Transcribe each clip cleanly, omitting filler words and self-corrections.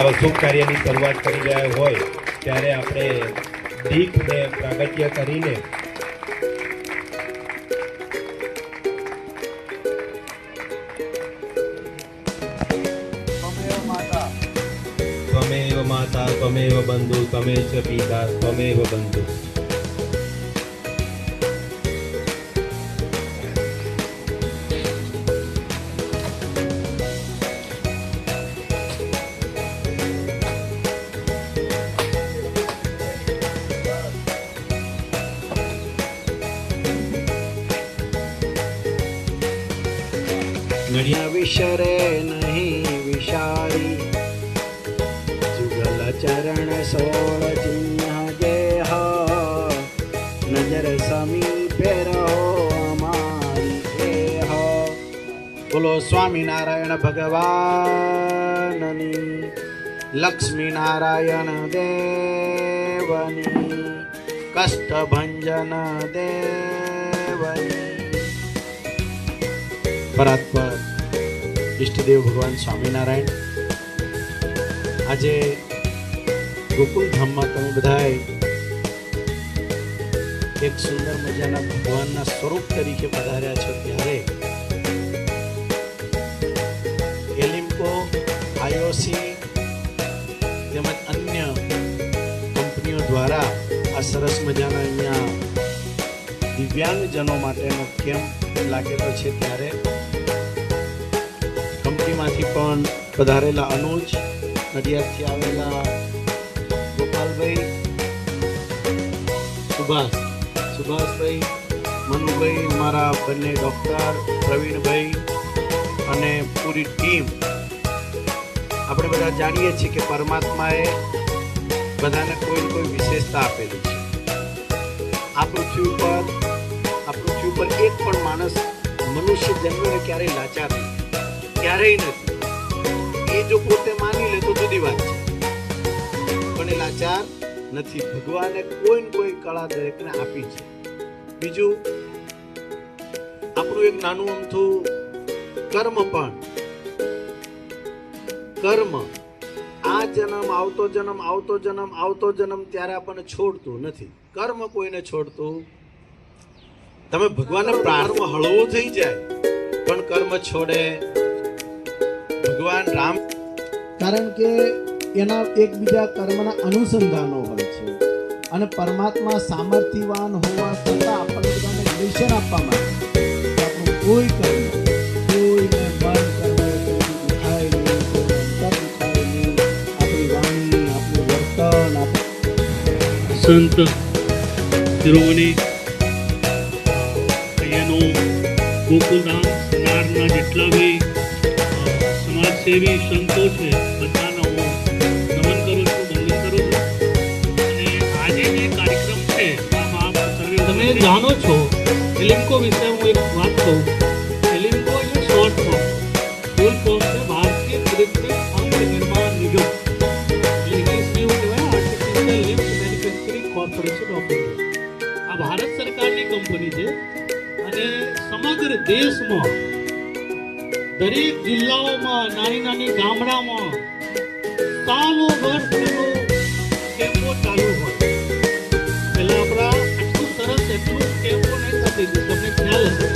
શુભ કાર્યની શરૂઆત કરી રહ્યા હોય ત્યારે આપણે દીપને પ્રાગટ્ય કરીને ત્વમેવ માતા ત્વમેવ બંધુ ત્વમે ચ પિતા ત્વમેવ બંધુ. विशरे नहीं विशारी जुगल चरण सोल चिन्ह देह नजर समीपे रहो हमारी देह. बोलो स्वामी नारायण भगवाननी लक्ष्मी नारायण देवनी कष्ट भंजन देवनी. परात्पर इष्टदेव भगवान स्वामीनारायण आज गोकुल धाम में तमे बधाए एक सुंदर मजाना भगवान स्वरूप तरीके पधार्या छो त्यारे एलिम्को आईओसी તેમજ अन्य कंपनीओ द्वारा आ सरस मजाना अहींया दिव्यांगजनों माटेनो केम्प लागेलो छे त्यारे कंपनीमांथी पण पधारेला अनुज नडियादथी आवेला गोपालभाई सुभाषभाई मनुभाई अमारा बंने डॉक्टर प्रवीणभाई अने पूरी टीम આપણે બધા જાણીએ છીએ કે પરમાત્માએ બધાને કોઈ કોઈ વિશેષતા આપેલી છે. આ પૃથ્વી ઉપર એક પણ માણસ મનુષ્ય જન્મને ક્યારેય લાચાર નથી, ક્યારેય નથી. એ જો પોતે માની લે તો જુદી વાત છે, પણ એ લાચાર નથી. ભગવાને કોઈ ને કોઈ કળા દરેકને આપી છે. બીજું આપણું એક નાનું અમથું કર્મ પણ કર્મ આ જન્મ આવતો જન્મ આવતો જન્મ આવતો જન્મ ત્યારે આપણને છોડતું નથી. કર્મ કોઈને છોડતું. તમે ભગવાનને પ્રાણમાં હળવો થઈ જાય પણ કર્મ છોડે ભગવાન રામ, કારણ કે એના એકબીજા કર્મના અનુસંધાનો હોય છે. અને પરમાત્મા સામર્થ્યવાન હોવા છતાં આપણને બધાને દર્શન આપવા માટે આપણું કોઈ કર્મ કોઈને બંધ સંત શિરોમણી અહીંયાનો ગોકુલધામ સમાજના જેટલા બી સમાજસેવી સંતો છે બધાનો હું નમન કરું છું, વંદન કરું છું. અને આજે જે કાર્યક્રમ છે આમાં તમે જાણો છો એલિમ્કો વિશે હું એક વાત કહું. એલિમ્કો એટલે શોર્ટ ફોર્મ, ફૂલ ફોર્મ છે ભારતીય કૃત્રિમ અંગ નિર્માણ નિગમ. આ ભારત સરકારની કંપની છે અને સમગ્ર દેશમાં દરેક જિલ્લાઓમાં નાની નાની ગામડામાં સાલો વર્ષ કેમ્પો ચાલુ હોય. પેલા આપણા આટલું સરસ એટલું કેમ્પો નહીં થતી, તમને ખ્યાલ હશે.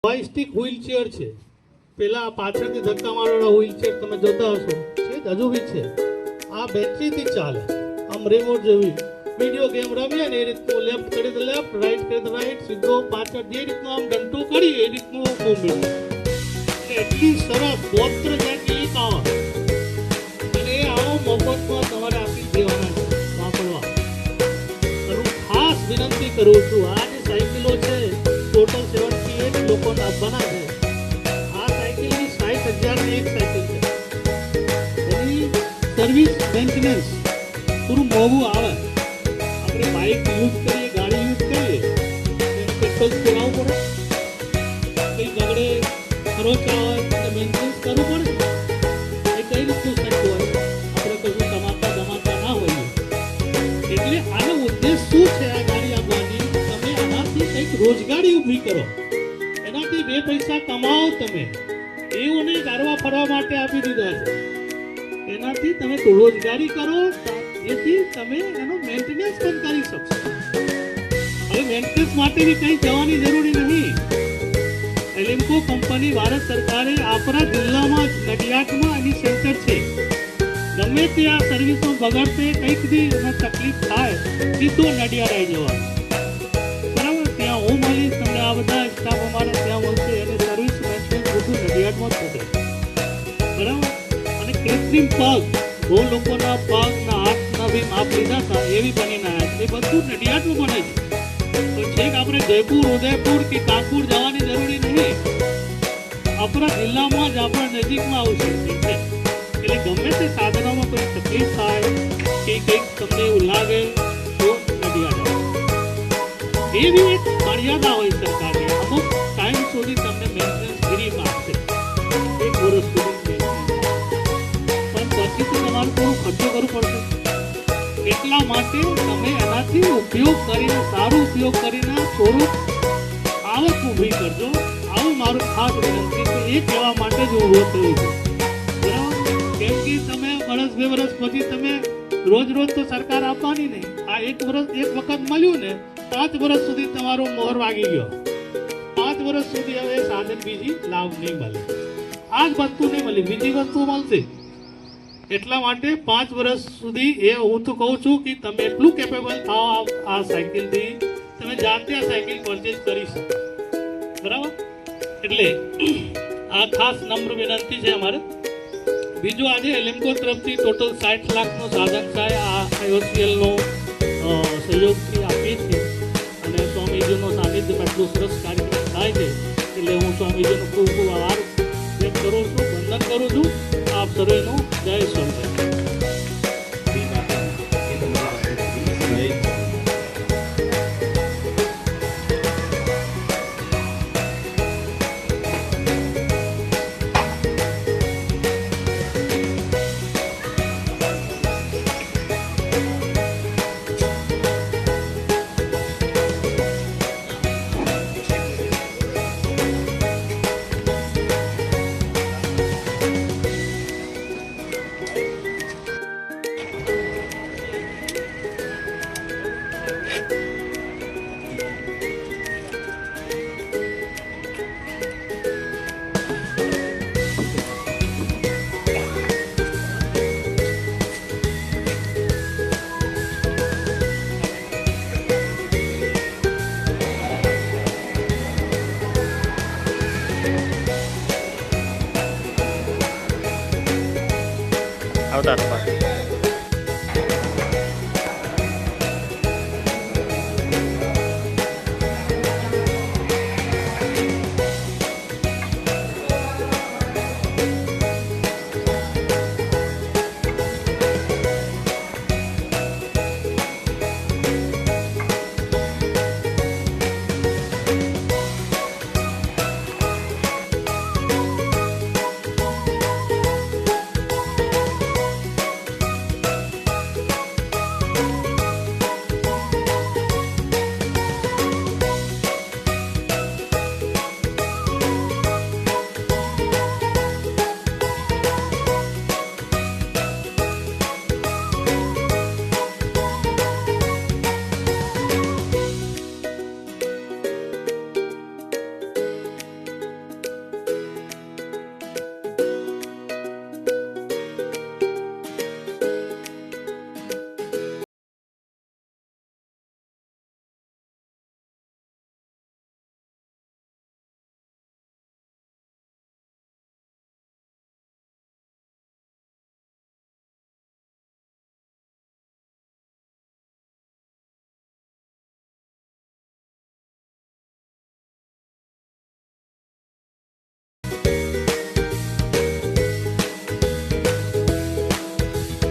જોયસ્ટિક વ્હીલચેર છે. પેલા પાછળથી ધક્કા મારવાળા વ્હીલચેર તમે જોતા હશો, છે હજુ બી છે. આ બેટરીથી ચાલે, આમ રિમોટ જેવી. વિડીયો ગેમ રમીએ ને એ રીતનું લેફ્ટ કરી તો લેફ્ટ, રાઈટ કરી તો રાઈટ, સીધો પાછળ જે રીતનું આમ ડંટો કરી એ રીતનું મૂવમેન્ટ. એટલી સરસ બોત્ર જાતની પાવર, અને એ આવો મફતમાં તમારે આપી દેવાના છે વાપરવા. હું ખાસ વિનંતી કરું છું, આ જે સાયકલો છે ટોટલ 78 લોકોને આપવાના છે. આ સાયકલની 60,000 ની એક સાયકલ છે. એની સર્વિસ મેન્ટેનન્સ થોડું મોંઘું આવે. આપણે બાઇક યુઝ કરીએ, ગાડી યુઝ કરીએ, એનું પેટ્રોલ પુરાવવું પડે, કંઈ બગડે ખરોચ આવે તો મેન્ટેનન્સ કરવું પડે. એ કઈ રીતનું સેટ હોય, આપણે કશું ધમાકા ના હોઈએ. એટલે આનો ઉદ્દેશ શું છે આ ગાડી આપવાની? તમે આનાથી કંઈક રોજગારી ઊભી કરો, એનાથી 2 પૈસા કમાઓ. તમે એઓને ગારવા ફરવા માટે આપી દીધા છે. એનાથી તમે રોજગારી કરો, જેથી તમે એનો મેન્ટેનન્સ પણ કરી શકશો. હવે મેન્ટેનન્સ માટે બી કંઈ જવાની જરૂરી નહીં. એલિમ્કો કંપની ભારત સરકારે આપણા જિલ્લામાં નડિયાદમાં એની સેન્ટર છે. ગમે ત્યાં સર્વિસમાં બગડશે, કંઈક બી એને તકલીફ થાય, સીધો નડિયાદ આવી જવાનું. બરાબર, ત્યાં હું મળીશ તમને. આ બધા સ્ટાફ અમારા ત્યાં મળશે, અને સર્વિસ મેન્ટેનન્સ બધું નડિયાદમાં જ થશે. બરાબર. અને કૃત્રિમ પગ, બહુ લોકોના પગના હાથના બી માપ લીધા હતા, એવી બનીને આવ્યા છે. એ બધું નડિયાદમાં બને છે. તો છેક આપણે જયપુર, ઉદયપુર કે કાનપુર જવાની જરૂરી નહીં. આપણા જિલ્લામાં જ આપણા નજીકમાં આવશે. એટલે ગમે તે સાધનોમાં કોઈ તકલીફ થાય કે કંઈક તમને એવું લાગે તો નડિયાદ આવો. એવી એક મર્યાદા હોય સરકારની. અમુક ટાઈમ સુધી તમને મેન્ટેનન્સ ફ્રીમાં આપશે, 1 વર્ષ સુધી. પણ પછી તો તમારે થોડું ખર્ચો કરવો પડશે. એટલા માટે તમે એનાથી ઉપયોગ કરીને, સારો ઉપયોગ કરીને થોડુંક આવક ઊભી કરજો. આવું મારું ખાસ વિનંતી છે. એ કહેવા માટે જ ઊભો થયો છું. બરાબર. કેમ કે તમે વર્ષ 2 વર્ષ પછી તમે રોજ તો સરકાર આપવાની નહીં. આ 1 વખત મળ્યું ને, 5 વર્ષ સુધી તમારો મોહર વાગી ગયો. 5 વર્ષ સુધી હવે સાધન બીજી લાભ નહીં મળે. આ જ વસ્તુ નહીં મળે, બીજી વસ્તુ મળશે. એટલા માટે 5 વર્ષ સુધી એ હું તો કહું છું કે તમે એટલું કેપેબલ થાઓ આ સાયકલથી, તમે જાતે આ સાયકલ પરચેઝ કરી શકો. બરાબર. એટલે આ ખાસ નમ્ર વિનંતી છે અમારે. બીજું, આજે એલિમ્કો તરફથી ટોટલ 60 લાખનો સાધન થાય આ IOCLનો સહયોગથી આપીએ છીએ. અને સ્વામીજીનો સાનિધ્ય એટલું સરસ કાર્યક્રમ થાય છે. એટલે હું સ્વામીજીનો ખૂબ ખૂબ આભાર વ્યક્ત કરું છું, વંદન કરું છું. આપ સર્વેનો જય સ્વામિનારાયણ. આવતા